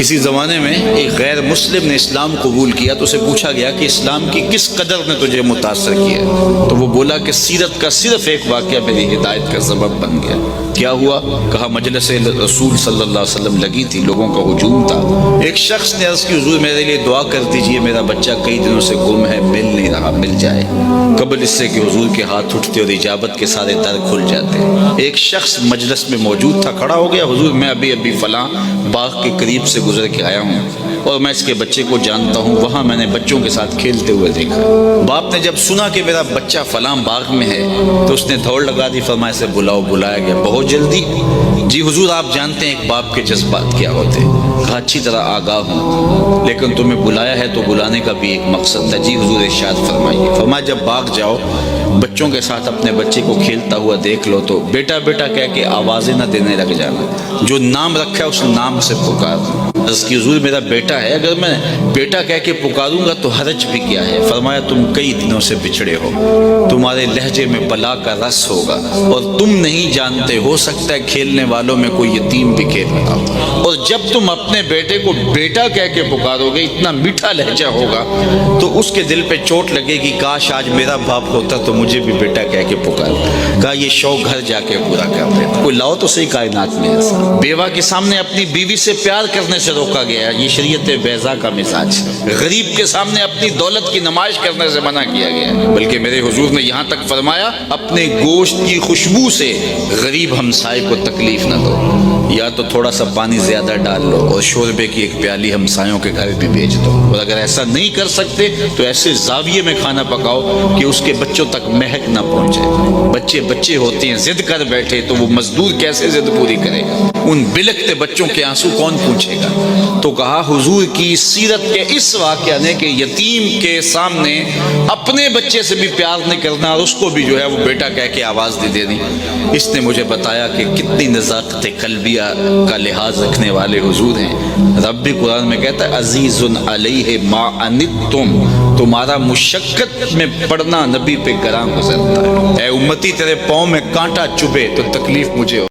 کسی زمانے میں ایک غیر مسلم نے اسلام قبول کیا تو اسے پوچھا گیا کہ اسلام کی کس قدر نے تجھے متاثر کیا؟ تو وہ بولا کہ سیرت کا صرف ایک واقعہ میری ہدایت کا سبب بن گیا۔ کیا ہوا؟ کہا مجلس رسول صلی اللہ علیہ وسلم لگی تھی، لوگوں کا ہجوم تھا، ایک شخص نے عرض کی حضور میرے لیے دعا کر دیجئے، میرا بچہ کئی دنوں سے گم ہے، مل نہیں رہا، مل جائے۔ قبل اس سے کہ حضور کے ہاتھ اٹھتے اور اجابت کے سارے در کھل جاتے۔ ایک شخص مجلس میں موجود تھا، کھڑا ہو گیا، حضور میں ابھی فلاں باغ کے قریب سے گزر کے آیا ہوں اور میں اس کے بچے کو جانتا ہوں، وہاں میں نے بچوں کے ساتھ کھیلتے ہوئے دیکھا۔ باپ نے جب سنا کہ میرا بچہ فلاں باغ میں ہے تو اس نے دوڑ لگا دی، فرمایا اسے بلاؤ۔ بلایا گیا بہت جلدی۔ جی حضور آپ جانتے ہیں ایک باپ کے جذبات کیا ہوتے ہیں؟ کہا اچھی طرح آگاہ ہوں، لیکن تمہیں بلایا ہے تو بلانے کا بھی ایک مقصد تھا۔ جی حضور ارشاد فرمائیے۔ فرمایا جب باغ جاؤ بچوں کے ساتھ اپنے بچے کو کھیلتا ہوا دیکھ لو تو بیٹا بیٹا کہہ کے آوازیں نہ دینے لگ جانا، جو نام رکھا ہے اس نام سے پکارنا۔ عرض کی حضور میرا بیٹا ہے، اگر میں بیٹا کہہ کے پکاروں گا تو حرج بھی کیا ہے؟ فرمایا تم کئی دنوں سے بچھڑے ہو، تمہارے لہجے میں بلا کا رس ہوگا اور تم نہیں جانتے، ہو سکتا ہے کھیلنے والوں میں کوئی یتیم بھی کھیل رہا ہو، اور جب تم اپنے بیٹے کو بیٹا کہہ کے پکارو گے، اتنا میٹھا لہجہ ہوگا تو اس کے دل پہ چوٹ لگے گی، کاش آج میرا باپ ہوتا تو مجھے بھی بیٹا کہہ کے پکار۔ کہا یہ شوق گھر جا کے پورا کر دے، کوئی لاؤ تو صحیح کائنات میں ایسا۔ بیوہ کے سامنے اپنی بیوی سے پیار کرنے سے روکا گیا، یہ شریعت بیضا کا مزاج ہے۔ غریب کے سامنے اپنی دولت کی نمائش کرنے سے منع کیا گیا، بلکہ میرے حضور نے یہاں تک فرمایا اپنے گوشت کی خوشبو سے غریب ہمسائے کو تکلیف نہ دو، یا تو تھوڑا سا پانی زیادہ ڈال لو اور شوربے کی ایک پیالی ہمسایوں کے گھر بھی بھیج دو، اور اگر ایسا نہیں کر سکتے تو ایسے زاویے میں کھانا پکاؤ کہ اس کے بچوں تک مہک نہ پہنچے۔ بچے ہوتے ہیں ضد کر بیٹھے تو وہ مزدور کیسے ضد پوری کرے گا؟ ان بلکتے بچوں کے آنسو کون پوچھے گا؟ تو کہا حضور کی سیرت کے اس واقعہ نے کہ یتیم کے سامنے اپنے بچے سے بھی پیار نہیں کرنا اور اس کو بھی جو ہے وہ بیٹا کہہ کے آواز دے دینی، اس نے مجھے بتایا کہ کتنی نزاکت قلبیہ کا لحاظ رکھنے والے حضور ہیں۔ رب بھی قرآن میں کہتا ہے عزیز علیہ ما عنتم، تمہارا مشقت میں پڑنا نبی پہ گراں گزرتا ہے۔ اے امتی تیرے پاؤں میں کانٹا چبھے تو تکلیف مجھے ہو۔